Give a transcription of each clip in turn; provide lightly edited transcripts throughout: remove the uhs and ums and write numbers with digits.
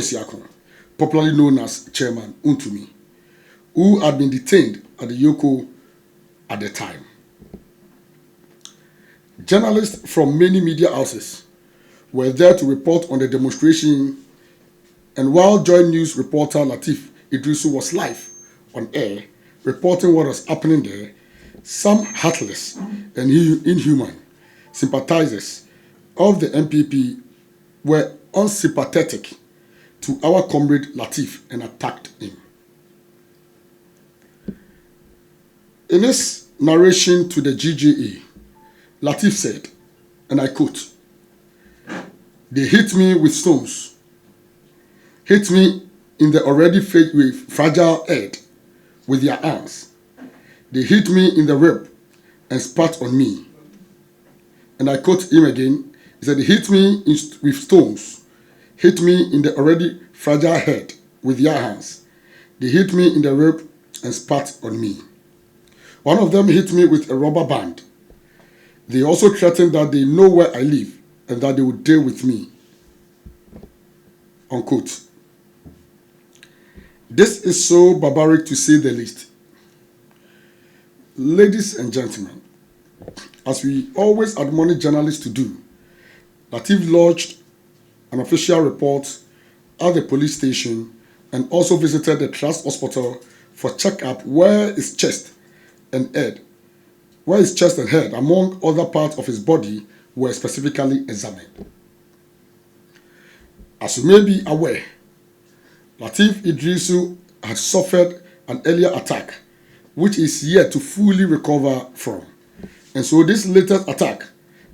Isiakon, popularly known as Chairman Untumi, who had been detained at the Yoko at the time. Journalists from many media houses were there to report on the demonstration, and while Joy News reporter Latif Idrisu was live on air reporting what was happening there, some heartless and inhuman sympathizers of the MPP were unsympathetic to our comrade Latif and attacked him. In his narration to the GJA, Latif said, and I quote, "They hit me with stones, hit me in the already fragile head with their arms. They hit me in the rib and spat on me." And I quote him again. He said, "They hit me with stones, hit me in the already fragile head with their hands. They hit me in the rib and spat on me. One of them hit me with a rubber band. They also threatened that they know where I live and that they would deal with me." Unquote. This is so barbaric to say the least. Ladies and gentlemen, as we always admonish journalists to do, Latif lodged an official report at the police station and also visited the Trust Hospital for checkup where his chest and head, among other parts of his body, were specifically examined. As you may be aware, Latif Idrisu had suffered an earlier attack, which is yet to fully recover from. And so this latest attack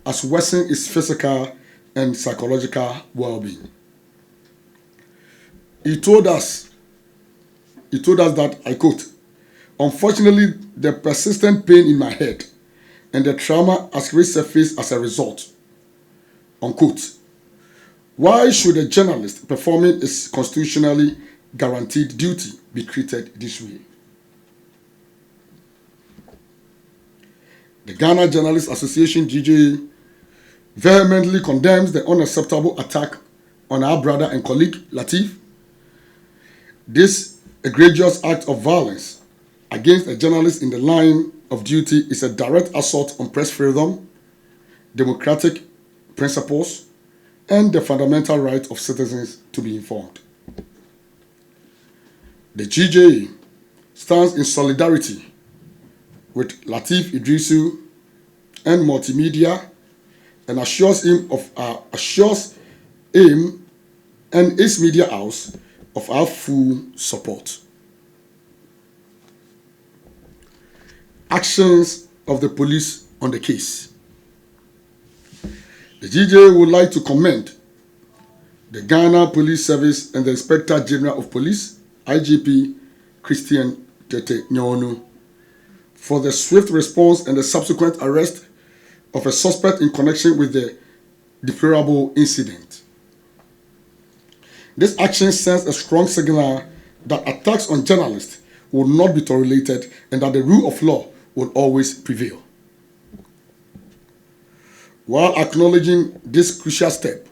has worsened his physical and psychological well-being. He told us that, I quote, "Unfortunately, the persistent pain in my head and the trauma has resurfaced as a result." Unquote. Why should a journalist performing his constitutionally guaranteed duty be treated this way? The Ghana Journalists Association, GJA, vehemently condemns the unacceptable attack on our brother and colleague Latif. This egregious act of violence against a journalist in the line of duty is a direct assault on press freedom, democratic principles, and the fundamental right of citizens to be informed. The GJA stands in solidarity with Latif Idrisu and Multimedia and assures him and his media house of our full support. Actions of the police on the case. The GJA would like to commend the Ghana Police Service and the Inspector General of Police, IGP Christian Tete Nyonu, for the swift response and the subsequent arrest of a suspect in connection with the deplorable incident. This action sends a strong signal that attacks on journalists will not be tolerated and that the rule of law will always prevail. While acknowledging this crucial step,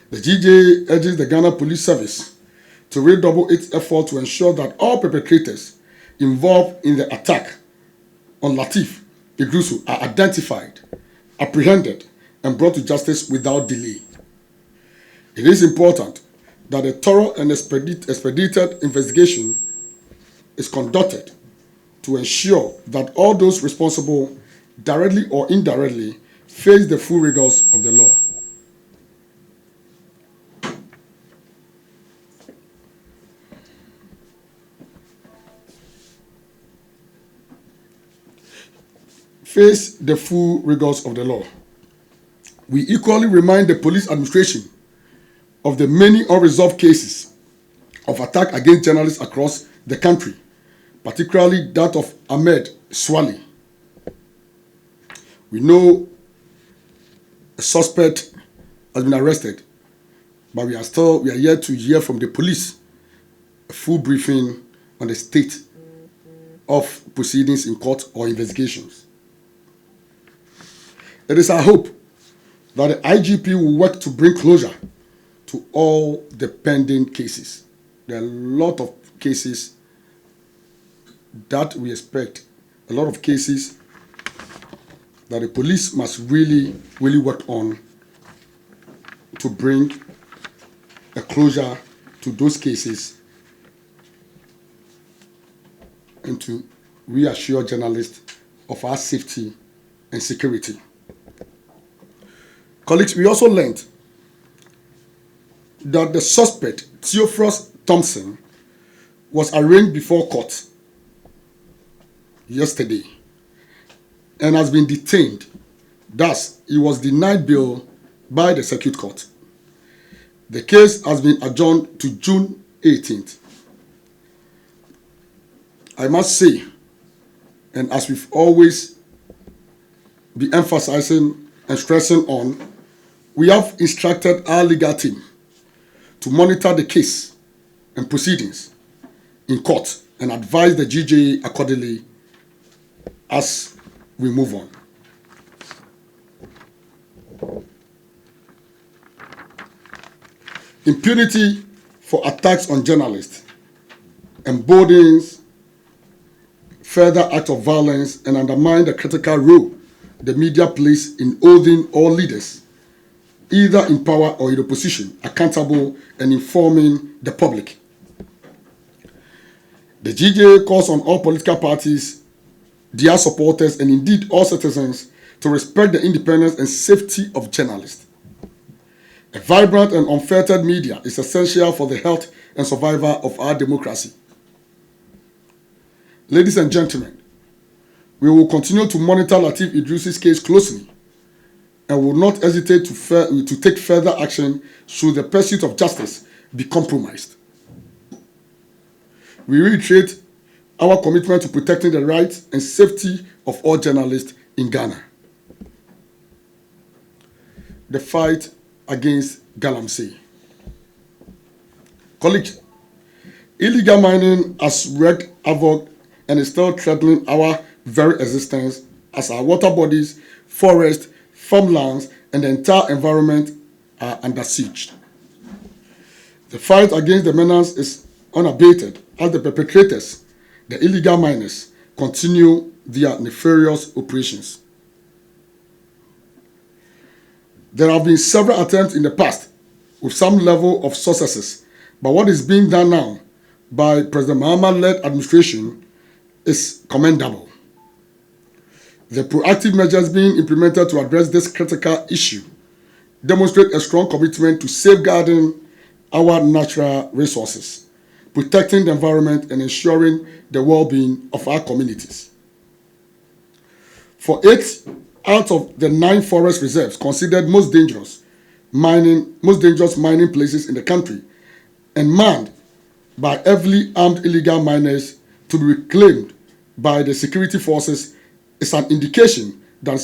the GJA urges the Ghana Police Service to redouble its effort to ensure that all perpetrators involved in the attack on Latif Idrisu are identified, apprehended, and brought to justice without delay. It is important that a thorough and expedited investigation is conducted to ensure that all those responsible, directly or indirectly, face the full rigors of the law. Face the full rigors of the law. We equally remind the police administration of the many unresolved cases of attack against journalists across the country, particularly that of Ahmed Swali. We know a suspect has been arrested, but we are yet to hear from the police a full briefing on the state of proceedings in court or investigations. It is our hope that the IGP will work to bring closure to all the pending cases. There are a lot of cases that we expect, a lot of cases that the police must really work on to bring a closure to those cases and to reassure journalists of our safety and security. Colleagues, we also learned that the suspect, Theophilus Thompson, was arraigned before court yesterday and has been detained. Thus, he was denied bail by the circuit court. The case has been adjourned to June 18th. I must say, and as we've always been emphasizing and stressing on, we have instructed our legal team to monitor the case and proceedings in court and advise the GJA accordingly as we move on. Impunity for attacks on journalists emboldens further acts of violence and undermine the critical role the media plays in holding all leaders, either in power or in opposition, accountable and informing the public. The GJA calls on all political parties, their supporters, and indeed all citizens to respect the independence and safety of journalists. A vibrant and unfettered media is essential for the health and survival of our democracy. Ladies and gentlemen, we will continue to monitor Lateef Idris's case closely and will not hesitate to take further action should the pursuit of justice be compromised. We reiterate our commitment to protecting the rights and safety of all journalists in Ghana. The fight against galamsey. Colleagues, illegal mining has wreaked havoc and is still threatening our very existence as our water bodies, forests, farmlands, and the entire environment are under siege. The fight against the menace is unabated as the perpetrators, the illegal miners, continue their nefarious operations. There have been several attempts in the past with some level of successes, but what is being done now by President Mahama-led administration is commendable. The proactive measures being implemented to address this critical issue demonstrate a strong commitment to safeguarding our natural resources, protecting the environment, and ensuring the well-being of our communities. For 8 out of the 9 forest reserves considered most dangerous mining places in the country and manned by heavily armed illegal miners to be reclaimed by the security forces is an indication that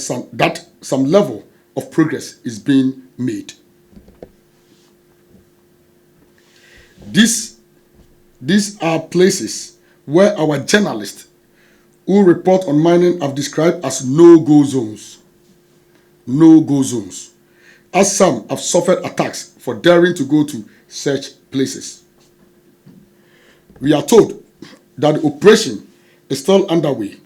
some level of progress is being made. These are places where our journalists who report on mining have described as no-go zones. No-go zones, as some have suffered attacks for daring to go to such places. We are told that the operation is still underway.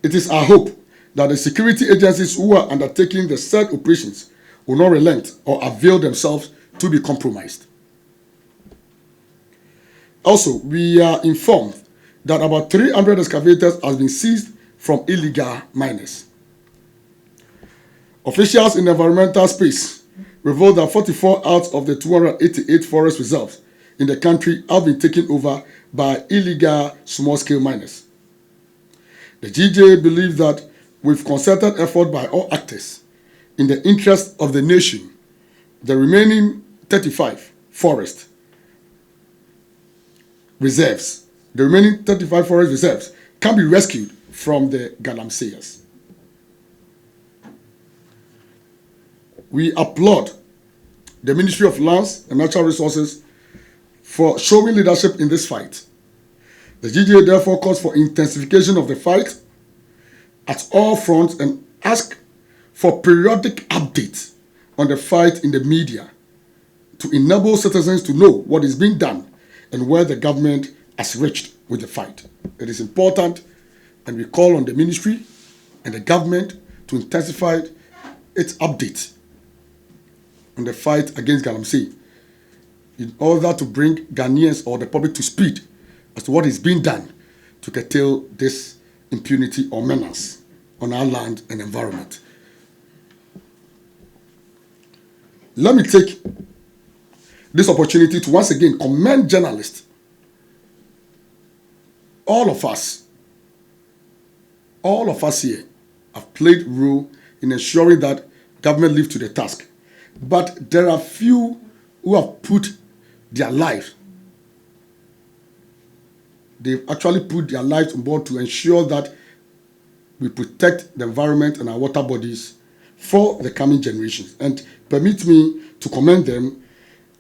It is our hope that the security agencies who are undertaking the said operations will not relent or avail themselves to be compromised. Also, we are informed that about 300 excavators have been seized from illegal miners. Officials in the environmental space revealed that 44 out of the 288 forest reserves in the country have been taken over by illegal small-scale miners. The GJA believes that with concerted effort by all actors in the interest of the nation, the remaining 35 forest reserves can be rescued from the galamseyers. We applaud the Ministry of Lands and Natural Resources for showing leadership in this fight. The GJA therefore calls for intensification of the fight at all fronts and asks for periodic updates on the fight in the media to enable citizens to know what is being done and where the government has reached with the fight. It is important, and we call on the ministry and the government to intensify its updates on the fight against galamsey in order to bring Ghanaians or the public to speed as to what is being done to curtail this impunity or menace on our land and environment. Let me take this opportunity to once again commend journalists. All of us here have played a role in ensuring that government live to the task. But there are few who have put their life. They've actually put their lives on board to ensure that we protect the environment and our water bodies for the coming generations. And permit me to commend them.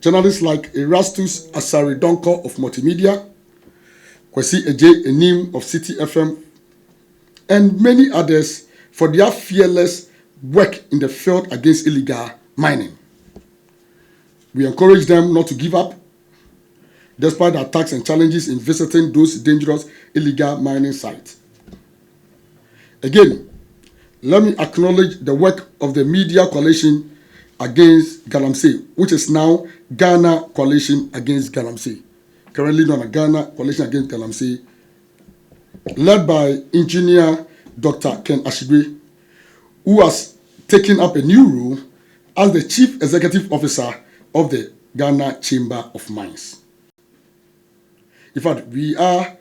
Journalists like Erastus Asari Donko of Multimedia, Kwesi Eje Enim of City FM, and many others for their fearless work in the field against illegal mining. We encourage them not to give up, despite the attacks and challenges in visiting those dangerous illegal mining sites. Again, let me acknowledge the work of the Media Coalition Against Galamsey, which is now Ghana Coalition Against Galamsey, currently known as Ghana Coalition Against Galamsey, led by engineer Dr. Ken Ashigbe, who has taken up a new role as the Chief Executive Officer of the Ghana Chamber of Mines. In fact, we are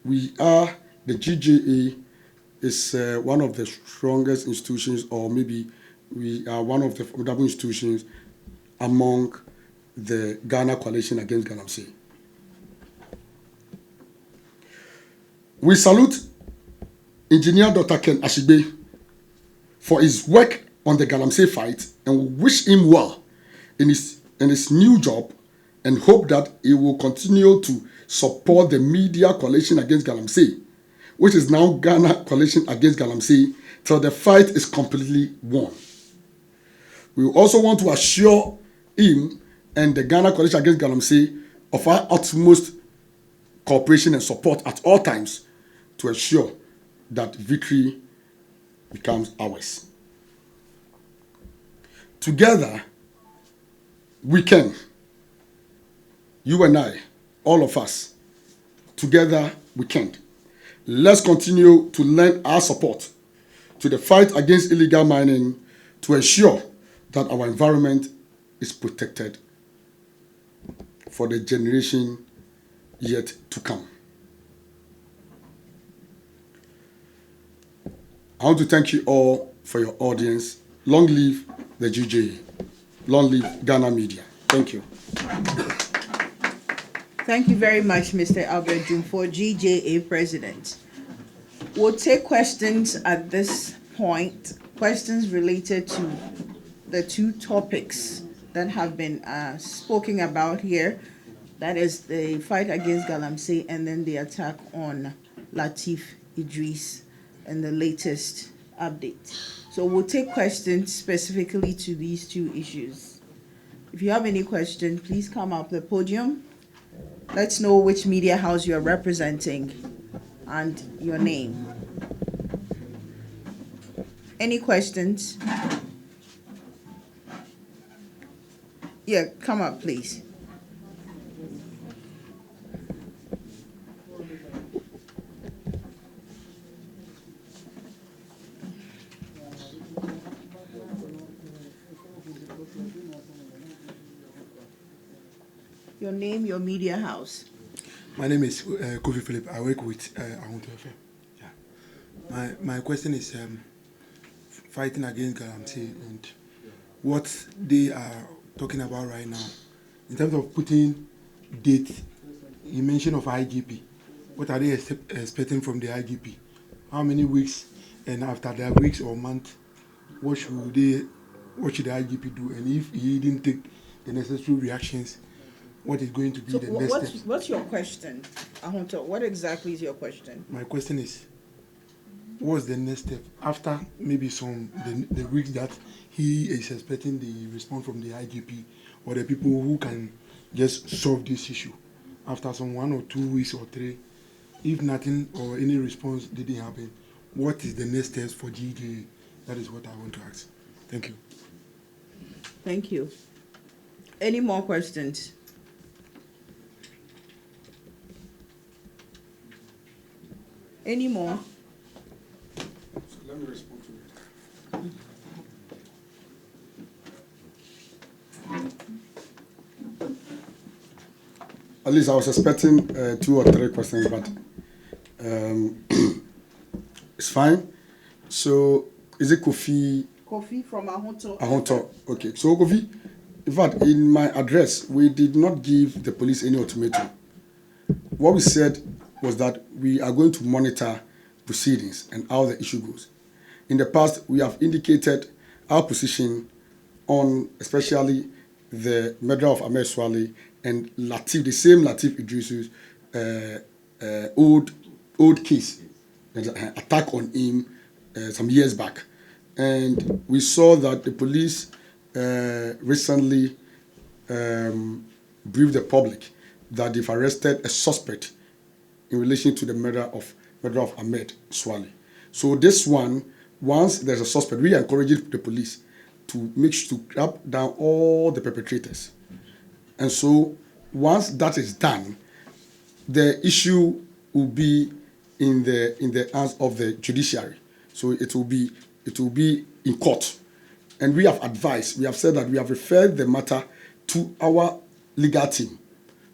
the GJA is one of the strongest institutions, or maybe we are one of the formidable institutions among the Ghana Coalition Against Galamsey. We salute Engineer Dr. Ken Ashigbe for his work on the Galamsey fight, and we wish him well in his new job, and hope that he will continue to support the Media Coalition Against Galamsey, which is now Ghana Coalition Against Galamsey, till the fight is completely won. We also want to assure him and the Ghana Coalition Against Galamsey of our utmost cooperation and support at all times to ensure that victory becomes ours. Together, we can. You and I, all of us, together we can. Let's continue to lend our support to the fight against illegal mining to ensure that our environment is protected for the generation yet to come. I want to thank you all for your audience. Long live the GJA. Long live Ghana Media. Thank you. Thank you very much, Mr. Albert Jumfo, GJA President. We'll take questions at this point, questions related to the two topics that have been spoken about here. That is the fight against Galamsey and then the attack on Latif Idris and the latest update. So we'll take questions specifically to these two issues. If you have any questions, please come up the podium. Let's know which media house you are representing and your name. Any questions? Yeah, come up, please. Your name, your media house. My name is Kofi Philip. I work with Ahunto FM. Yeah. My question is fighting against Galamsey and what they are talking about right now in terms of putting date. You mentioned of IGP. What are they expecting from the IGP? How many weeks, and after that weeks or month, what should the IGP do? And if he didn't take the necessary reactions, what is going to be the next step? What's your question, Ahunto? What exactly is your question? My question is, what's the next step after maybe the weeks that he is expecting the response from the IGP? or the people who can just solve this issue after some 1 or 2 weeks or 3? If nothing or any response didn't happen, what is the next steps for GJA? That is what I want to ask. Thank you. Thank you. Any more questions? Any more? So let me respond to it. At least I was expecting 2 or 3 questions, but it's fine. So, is it Kofi? Kofi from Ahonto. Ahonto. Okay. So, Kofi, in fact, in my address, we did not give the police any ultimatum. What we said was that we are going to monitor proceedings and how the issue goes. In the past, we have indicated our position on especially the murder of Ahmed Swale and Latif, the same Latif Idris's old case, an attack on him some years back. And we saw that the police recently briefed the public that they've arrested a suspect in relation to the murder of Ahmed Swale. So this one, once there's a suspect, we encourage the police to make sure to crack down all the perpetrators. And so once that is done, the issue will be in the hands of the judiciary. So it will be in court. And we have advised, we have said that we have referred the matter to our legal team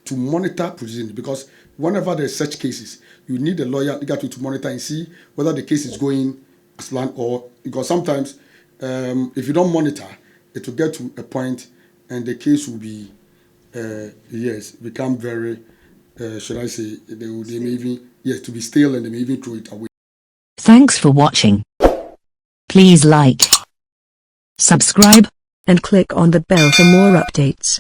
to monitor proceedings, because whenever there's such cases, you need a lawyer legal team to monitor and see whether the case is going as planned, or because sometimes if you don't monitor, it will get to a point and the case will be become very should I say they may even to be stale, and they may even throw it away. Thanks for watching. Please like, subscribe, and click on the bell for more updates.